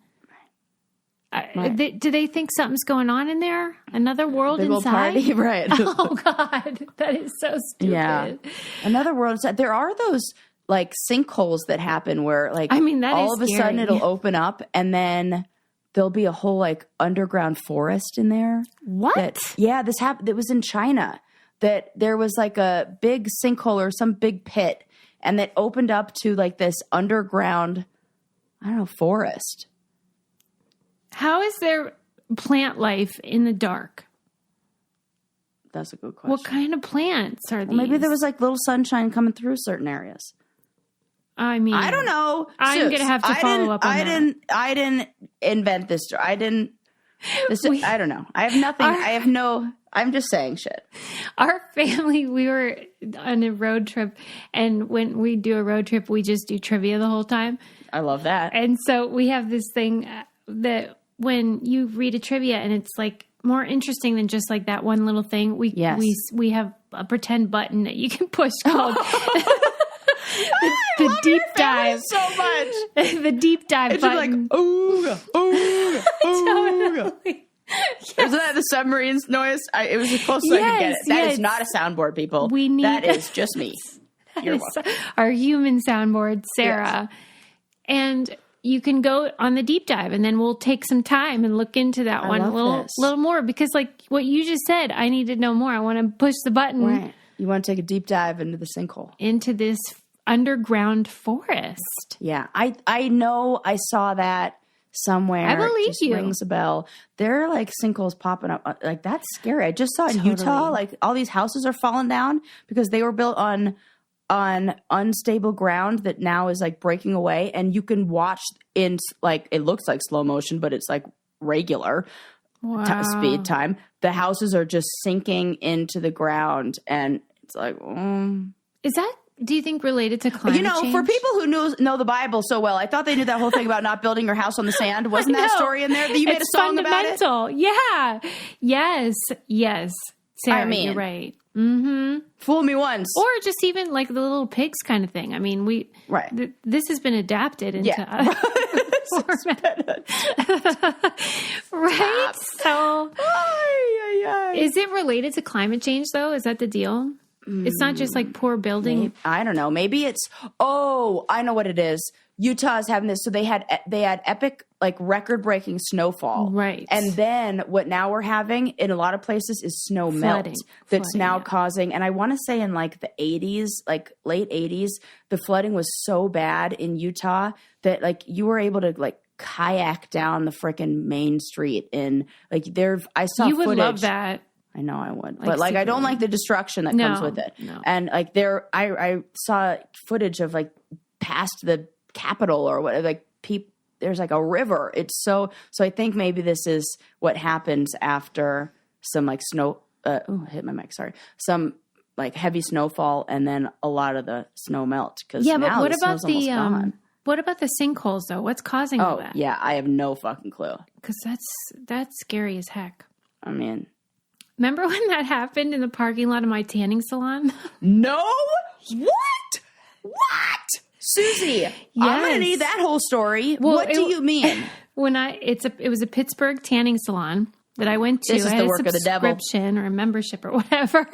Do they think something's going on in there? Another world inside? Party? Right. Oh, God. That is so stupid. Yeah. Another world inside. There are those like sinkholes that happen where like that all is of a sudden it'll open up and then there'll be a whole like underground forest in there. What? This happened. It was in China that there was like a big sinkhole or some big pit and that opened up to like this underground, I don't know, forest. How is there plant life in the dark? That's a good question. What kind of plants are these? Maybe there was like little sunshine coming through certain areas. I mean, I don't know. I'm going to have to follow up on that. I didn't invent this. I don't know. I have nothing. I I'm just saying shit. Our family, we were on a road trip, and when we do a road trip, we just do trivia the whole time. I love that. And so we have this thing that when you read a trivia and it's like more interesting than just like that one little thing, we have a pretend button that you can push called the deep dive. So much. The deep dive it's button. Like, ooh, ooh, ooh. Totally. Yes. Isn't that the submarine's noise? It was as close as I could get it. That is not a soundboard, people. That is just me. You're welcome. Our human soundboard, Sarah. Yes. And you can go on the deep dive, and then we'll take some time and look into that one a little more, because like what you just said, I need to know more. I want to push the button. Right. You want to take a deep dive into the sinkhole. Into this underground forest. Yeah. I know I saw that somewhere. I believe you. Rings a bell. There are like sinkholes popping up. Like, that's scary. I just saw in Utah, like all these houses are falling down because they were built on unstable ground that now is like breaking away, and you can watch in like, it looks like slow motion, but it's like regular speed time. The houses are just sinking into the ground, and it's like, is that, do you think, related to climate change? For people who know the Bible so well, I thought they knew that whole thing about not building your house on the sand. Wasn't that story in there that you made a song about it? Yeah. Yes. Sarah, you're right. Mm-hmm. Fool me once. Or just even like the little pigs kind of thing. I mean, this has been adapted into right? So is it related to climate change though? Is that the deal? It's not just like poor building. I don't know. Maybe it's, I know what it is. Utah is having this. So they had epic, like record-breaking snowfall. Right. And then what now we're having in a lot of places is snow melt that's now causing, and I want to say in like the 80s, like late 80s, the flooding was so bad in Utah that like you were able to like kayak down the frickin' main street in like I saw you footage. Would love that. I know I would, but like I don't like the destruction that comes with it. No. And like I saw footage of like past the Capitol or what, like there's like a river. It's so I think maybe this is what happens after some like snow. I hit my mic. Sorry. Some like heavy snowfall, and then a lot of the snow melt. Because but what about what about the sinkholes though? What's causing all that? Yeah, I have no fucking clue. Because that's scary as heck. I mean, remember when that happened in the parking lot of my tanning salon? No. What? Susie, I'm going to need that whole story. Well, what do you mean? It was a Pittsburgh tanning salon that I went to. This is the work of the devil. Subscription or a membership or whatever.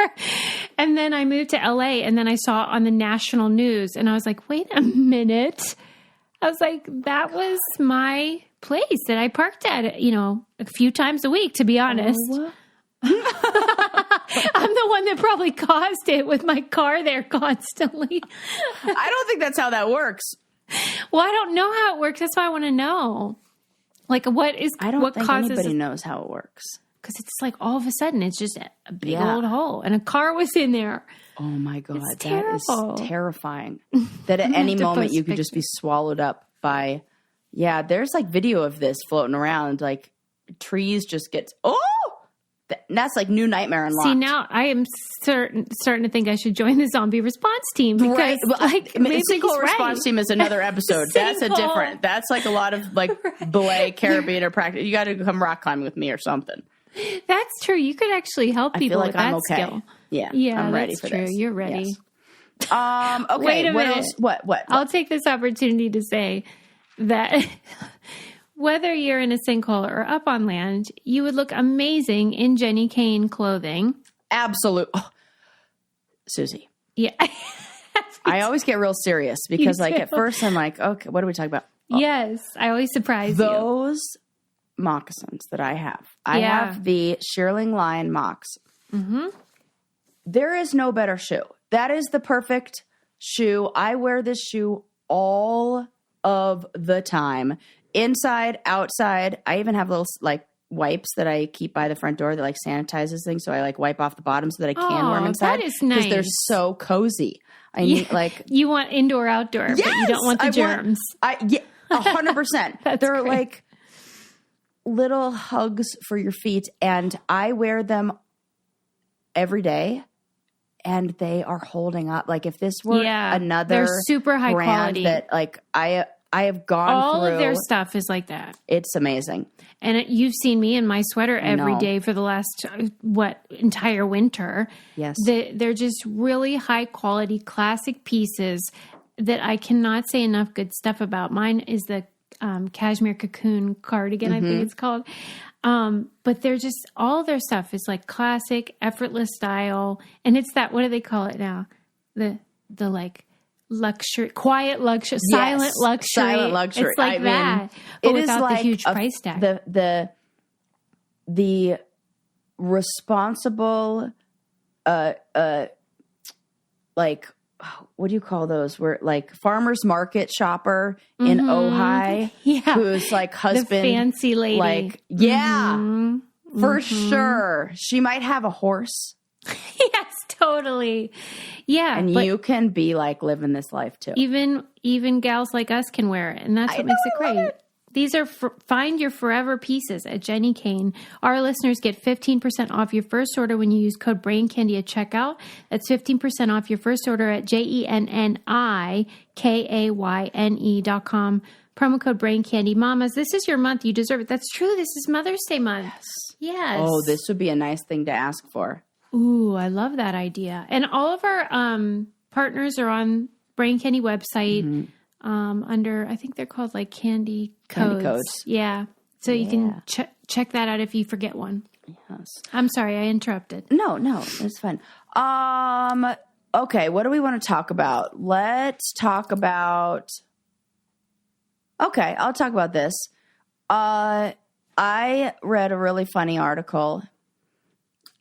And then I moved to LA, and then I saw it on the national news, and I was like, wait a minute. I was like, that was my place that I parked at, a few times a week, to be honest. Oh. I'm the one that probably caused it with my car there constantly. I don't think that's how that works. Well, I don't know how it works. That's why I want to know. Like, I don't think anybody knows how it works. Because it's like all of a sudden it's just a big old hole, and a car was in there. Oh my God, that is terrifying. That at any moment you could just be swallowed up by. Yeah, there's like video of this floating around. Like trees just get. That's like new nightmare unlocked. See, now I am starting to think I should join the zombie response team because, sinkhole response team is another episode. That's that's like a lot of like belay carabiner practice. You got to come rock climbing with me or something. That's true. You could actually help people with that skill. Yeah, I'm ready for this. You're ready. Yes. Okay. Wait a minute. Else? What? I'll take this opportunity to say that. Whether you're in a sinkhole or up on land, you would look amazing in Jenny Kane clothing. Absolutely. Oh. Susie. Yeah. I always get real serious because like at first I'm like, okay, what are we talking about? Yes. I always surprise you. Those moccasins that I have. I have the Shearling Line Mocs. Mm-hmm. There is no better shoe. That is the perfect shoe. I wear this shoe all of the time. Inside, outside. I even have little like wipes that I keep by the front door that like sanitizes things. So I like wipe off the bottom so that I can wear them inside. That is nice. Because they're so cozy. I need like you want indoor, outdoor, but you don't want the germs. 100%. They're great. like little hugs for your feet, and I wear them every day, and they are holding up. Like if this were another they're super high brand quality that like I have gone all through. Of their stuff is like that. It's amazing. And you've seen me in my sweater every day for the last, entire winter. Yes. They're just really high quality classic pieces that I cannot say enough good stuff about. Mine is the cashmere cocoon cardigan, I think it's called. But they're just, all their stuff is like classic, effortless style. And it's that, what do they call it now? The like luxury, quiet luxury, silent luxury. Silent luxury. It's like that, but without the huge price tag. The responsible, like, what do you call those? Where like farmer's market shopper in Ojai, who's like husband, the fancy lady, like for sure. She might have a horse. Yes, totally. Yeah, and you can be like living this life too. Even gals like us can wear it, and that's what makes it great. These are find your forever pieces at Jenny Kane. Our listeners get 15% off your first order when you use code BRAINCANDY at checkout. That's 15% off your first order at JENNIKAYNE.com. Promo code BRAINCANDY. Mamas, this is your month. You deserve it. That's true. This is Mother's Day month. Yes. Oh, this would be a nice thing to ask for. Ooh, I love that idea. And all of our partners are on Brain Candy website under, I think they're called like Candy Codes. Yeah. So you can check that out if you forget one. Yes. I'm sorry, I interrupted. No, it's fine. Okay, what do we want to talk about? Let's talk about... Okay, I'll talk about this. I read a really funny article.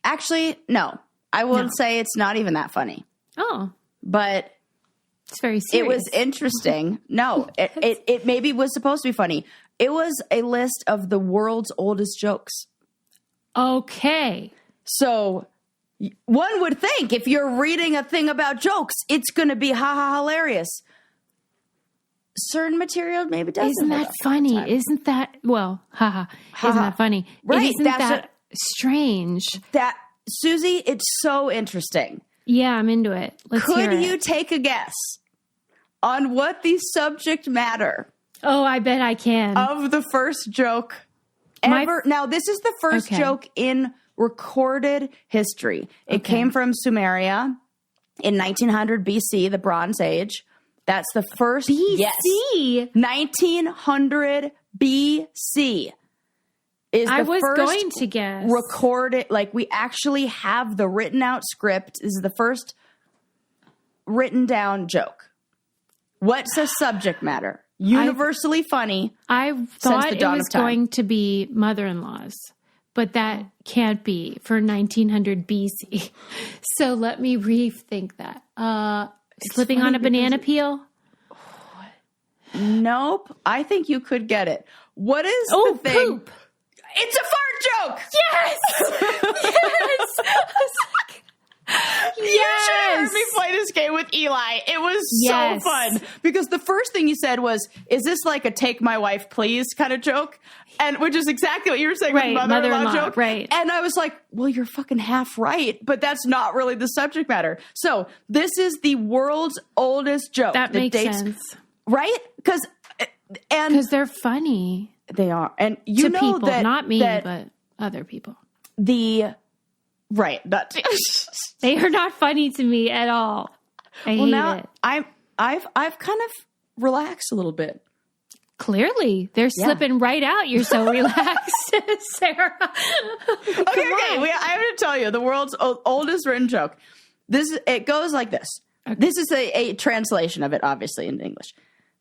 Actually, no. I will say it's not even that funny. Oh. But... It's very serious. It was interesting. No, it maybe was supposed to be funny. It was a list of the world's oldest jokes. Okay. So one would think if you're reading a thing about jokes, it's going to be hilarious. Certain material maybe doesn't. Isn't that funny? Isn't that, well, isn't that funny? Right. Isn't that strange? That, Susie, it's so interesting. Yeah, I'm into it. Let's hear it. Could you take a guess on what the subject matter? Oh, I bet I can. Of the first joke ever. Now, this is the first joke in recorded history. It came from Sumeria in 1900 BC, the Bronze Age. That's the first. BC? Yes. 1900 BC. I was going to guess. Recorded, like we actually have the written out script. This is the first written down joke. What's the subject matter? Universally funny. I thought it was going to be mother-in-laws, but that can't be for 1900 BC. So let me rethink that. Slipping on a banana peel? Nope. I think you could get it. What is the thing? Poop. It's a fart joke. Yes. Yes. You should have heard me play this game with Eli. It was so fun because the first thing you said was, "Is this like a take my wife please kind of joke?" And which is exactly what you were saying with mother-in-law joke. Right. And I was like, "Well, you're fucking half right, but that's not really the subject matter." So this is the world's oldest joke. That makes sense, right? Because they're funny. They are, and you to know people, that not me, but other people. Right, they are not funny to me at all. I hate it. I've kind of relaxed a little bit. Clearly, they're slipping right out. You're so relaxed, Sarah. Okay. I have to tell you the world's oldest written joke. It goes like this. Okay. This is a translation of it, obviously in English.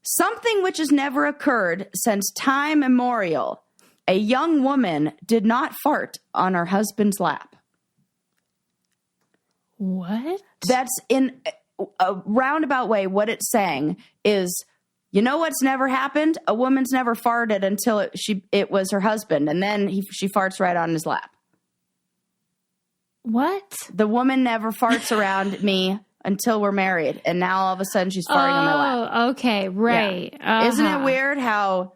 Something which has never occurred since time immemorial. A young woman did not fart on her husband's lap. What? That's in a roundabout way. What it's saying is, you know what's never happened? A woman's never farted until it was her husband, and then she farts right on his lap. What? The woman never farts around me until we're married, and now all of a sudden she's farting on my lap. Oh, okay, right. Yeah. Isn't it weird how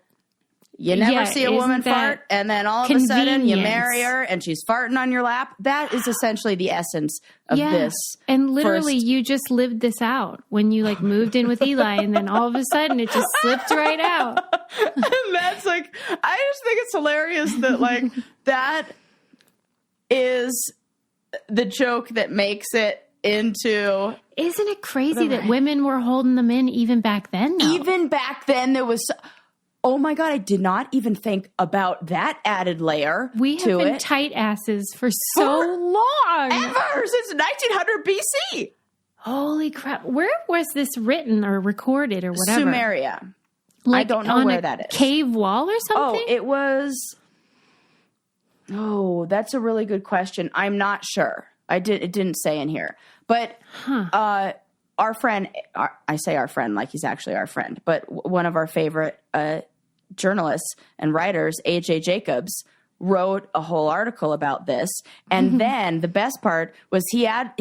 You never see a woman fart, and then all of a sudden you marry her, and she's farting on your lap. That is essentially the essence of this. And literally, you just lived this out when you like moved in with Eli, and then all of a sudden it just slipped right out. And that's like, I just think it's hilarious that like that is the joke that makes it into. Isn't it crazy that women were holding them in even back then? Though? Even back then, there was. Oh my God, I did not even think about that added layer. We have been tight asses for so long. Ever since 1900 BC. Holy crap. Where was this written or recorded or whatever? Sumeria. Like I don't know where that is. Cave wall or something? Oh, it was. Oh, that's a really good question. I'm not sure. It didn't say in here. But our friend, I say our friend like he's actually our friend, but one of our favorite journalists and writers, A.J. Jacobs, wrote a whole article about this. And then the best part was I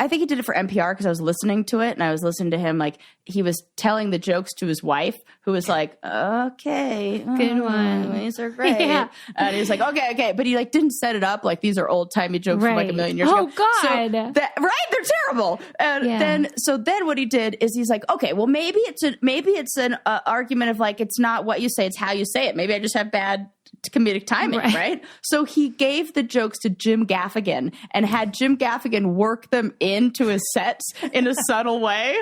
think he did it for NPR because I was listening to it, and I was listening to him like he was telling the jokes to his wife, who was like, "Okay, good one, these are great." Yeah. And he was like, "Okay," but he like didn't set it up like these are old timey jokes from like a million years ago. Oh God, so they're terrible. And then what he did is he's like, "Okay, well maybe it's an argument of like it's not what you say, it's how you say it. Maybe I just have bad comedic timing, right?" So he gave the jokes to Jim Gaffigan and had Jim Gaffigan work them into his sets in a subtle way.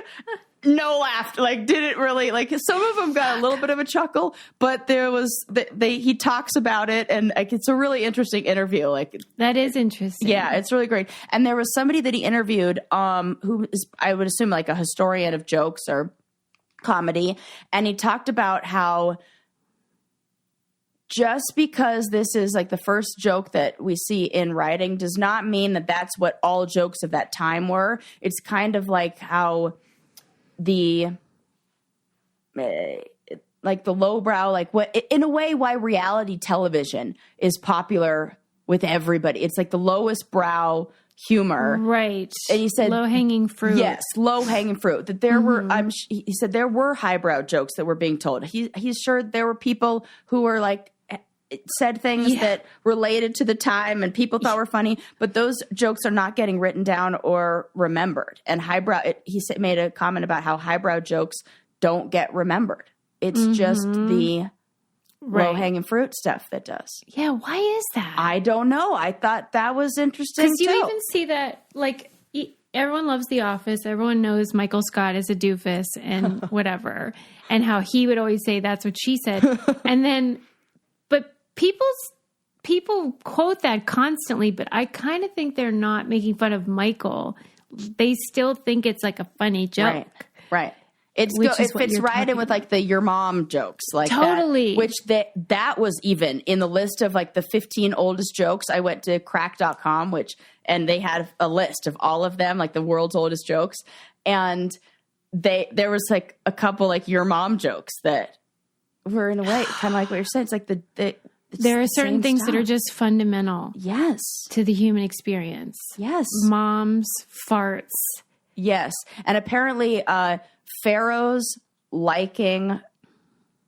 No laugh, like didn't really like. Some of them got a little bit of a chuckle, but there was he talks about it, and like it's a really interesting interview. Like that is interesting. Yeah, it's really great. And there was somebody that he interviewed, who is I would assume like a historian of jokes or comedy, and he talked about how just because this is like the first joke that we see in writing does not mean that that's what all jokes of that time were. It's kind of like how the lowbrow, like what in a way why reality television is popular with everybody. It's like the lowest brow humor. Right. And he said low hanging fruit. Yes, low hanging fruit. That there were he said there were highbrow jokes that were being told. He's sure there were people who were like said things that related to the time and people thought were funny, but those jokes are not getting written down or remembered. And he made a comment about how highbrow jokes don't get remembered. It's just the low-hanging fruit stuff that does. Yeah, why is that? I don't know. I thought that was interesting too. Because you even see that, like, everyone loves The Office. Everyone knows Michael Scott is a doofus and whatever, and how he would always say, "That's what she said." And then, but people quote that constantly, but I kind of think they're not making fun of Michael. They still think it's like a funny joke. Right. It fits right in with like the your mom jokes, like totally. Which that was even in the list of like the 15 oldest jokes. I went to crack.com, and they had a list of all of them, like the world's oldest jokes. And there was like a couple like your mom jokks that were in a way kind of like what you're saying. It's like there are certain things that are just fundamental. Yes. To the human experience. Yes. Moms, farts. Yes. And apparently, pharaohs liking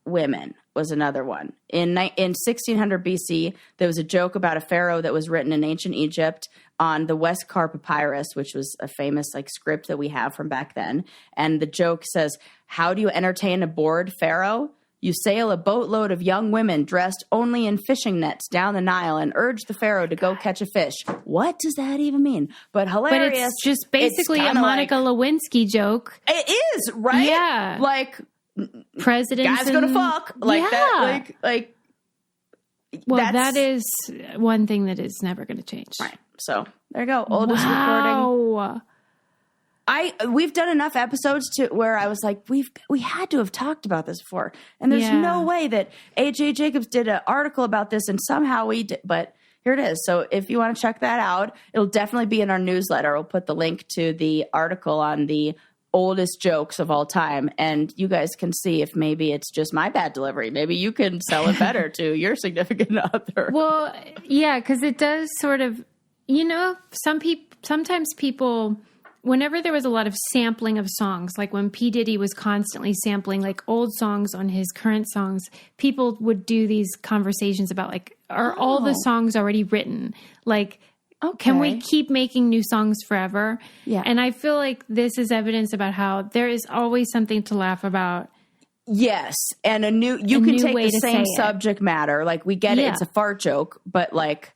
women was another one. In 1600 BC, there was a joke about a pharaoh that was written in ancient Egypt on the Westcar Papyrus, which was a famous like script that we have from back then. And the joke says, "How do you entertain a bored pharaoh? You sail a boatload of young women dressed only in fishing nets down the Nile and urge the pharaoh to go catch a fish." What does that even mean? But hilarious. But it's just basically a Monica Lewinsky joke. It is, right? Yeah. Like, presidents guys gonna fuck. Like that. Like, well, that is one thing that is never going to change. Right. So there you go. Oldest recording. We've done enough episodes to where I was like, we had to have talked about this before, and there's no way that A.J. Jacobs did an article about this, and somehow we did. But here it is. So if you want to check that out, it'll definitely be in our newsletter. We'll put the link to the article on the oldest jokes of all time, and you guys can see if maybe it's just my bad delivery. Maybe you can sell it better to your significant other. Well, yeah, because it does sort of, sometimes people whenever there was a lot of sampling of songs, like when P. Diddy was constantly sampling like old songs on his current songs, people would do these conversations about like, are all the songs already written? Like, can we keep making new songs forever? Yeah. And I feel like this is evidence about how there is always something to laugh about. Yes. And you can take the same subject matter. Like we get it. It's a fart joke, but like,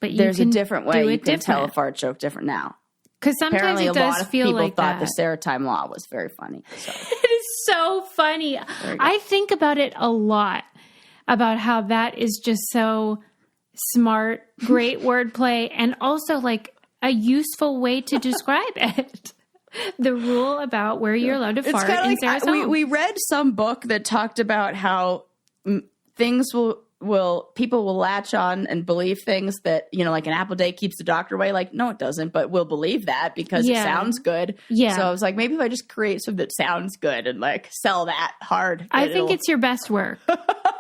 there's a different way you can tell a fart joke different now. Because sometimes apparently it does feel like people thought the Sarah Time Law was very funny. So. It is so funny. I think about it a lot, about how that is just so smart, great wordplay, and also like a useful way to describe it. The rule about where you're allowed to fart in Sarah's home. We read some book that talked about how things people will latch on and believe things that, like an apple a day keeps the doctor away. Like, no, it doesn't, but we'll believe that because it sounds good. Yeah. So I was like, maybe if I just create something that sounds good and like sell that hard. I think it's your best work.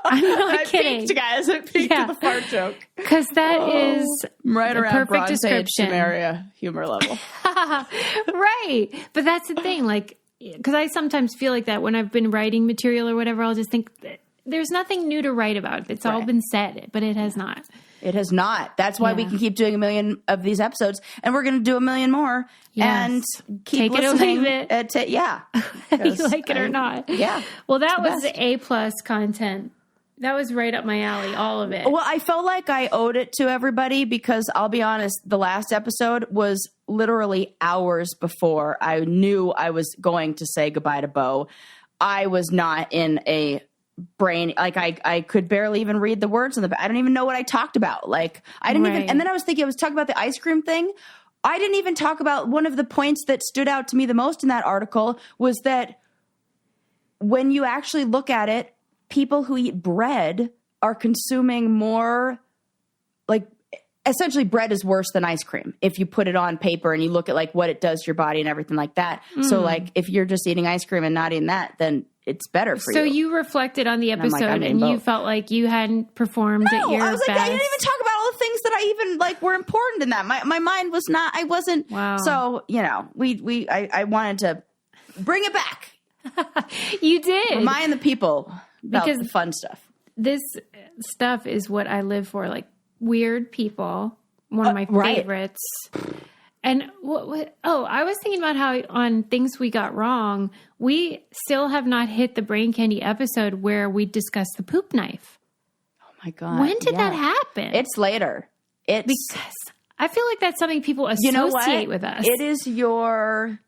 I'm not kidding. Peaked, guys. I peaked with the fart joke. Because that is right the around perfect description. Samaria humor level. Right. But that's the thing. Like, because I sometimes feel like that when I've been writing material or whatever, I'll just think that there's nothing new to write about. It's all been said, but it has not. It has not. That's why we can keep doing 1 million of these episodes, and we're going to do 1 million more. Yes. And keep Take listening. It or leave it. Whether you like it or not. Yeah. Well, that was the A+ content. That was right up my alley, all of it. Well, I felt like I owed it to everybody because I'll be honest, the last episode was literally hours before I knew I was going to say goodbye to Bo. I was not in a brain, like I could barely even read the words I don't even know what I talked about. Like I didn't even, and then I was thinking I was talking about the ice cream thing. I didn't even talk about one of the points that stood out to me the most in that article was that when you actually look at it, people who eat bread are consuming more, like essentially bread is worse than ice cream if you put it on paper and you look at like what it does to your body and everything like that. So like if you're just eating ice cream and not eating that, then it's better for you. So you reflected on the episode and you felt like you hadn't performed at your best. I was like, I didn't even talk about all the things that I even like were important in that. My mind was not, I wasn't. Wow. So, I wanted to bring it back. You did. Remind the people about the fun stuff. This stuff is what I live for, like weird people. One of my favorites. And I was thinking about how on Things We Got Wrong, we still have not hit the Brain Candy episode where we discussed the poop knife. Oh my God. When did that happen? It's later. Because I feel like that's something people associate with us. It is you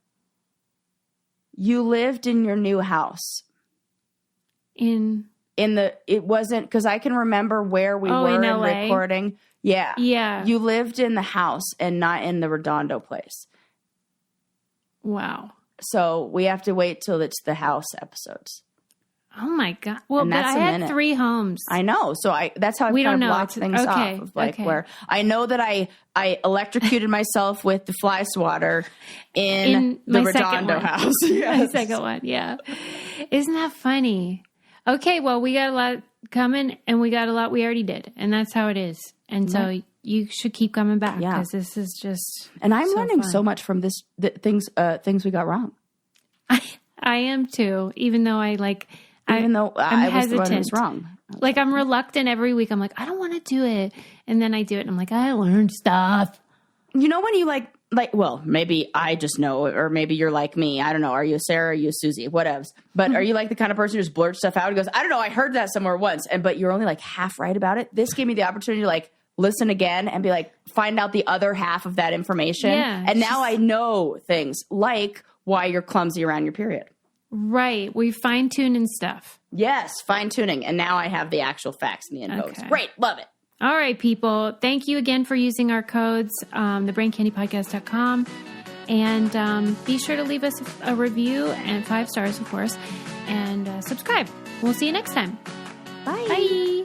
lived in your new house. It wasn't, because I can remember where we were in recording. Yeah. Yeah. You lived in the house and not in the Redondo place. Wow. So we have to wait till it's the house episodes. Oh my God. Well, but I had 3 homes. I know. So that's how I kind of blocked things off. Of where I know that I electrocuted myself with the fly swatter in the Redondo house. Yes. My second one. Yeah. Isn't that funny? Okay. Well, we got a lot coming and we got a lot we already did. And that's how it is. And so you should keep coming back because this is just and I'm learning so much from this things we got wrong. I am too, even though I was hesitant. The one who was wrong. Like I'm reluctant every week. I'm like, I don't want to do it, and then I do it, and I'm like, I learned stuff. You know when you like well, maybe I just know, or maybe you're like me. I don't know. Are you Sarah? Are you Susie? Whatevs. But are you like the kind of person who just blurts stuff out and goes, I don't know, I heard that somewhere once, but you're only like half right about it. This gave me the opportunity to like listen again and be like, find out the other half of that information. Yeah, and now I know things like why you're clumsy around your period. Right. We fine tuning stuff. Yes, fine tuning. And now I have the actual facts and the info. Okay. It's great. Love it. All right, people. Thank you again for using our codes, thebraincandypodcast.com. And be sure to leave us a review and 5 stars, of course, and subscribe. We'll see you next time. Bye. Bye.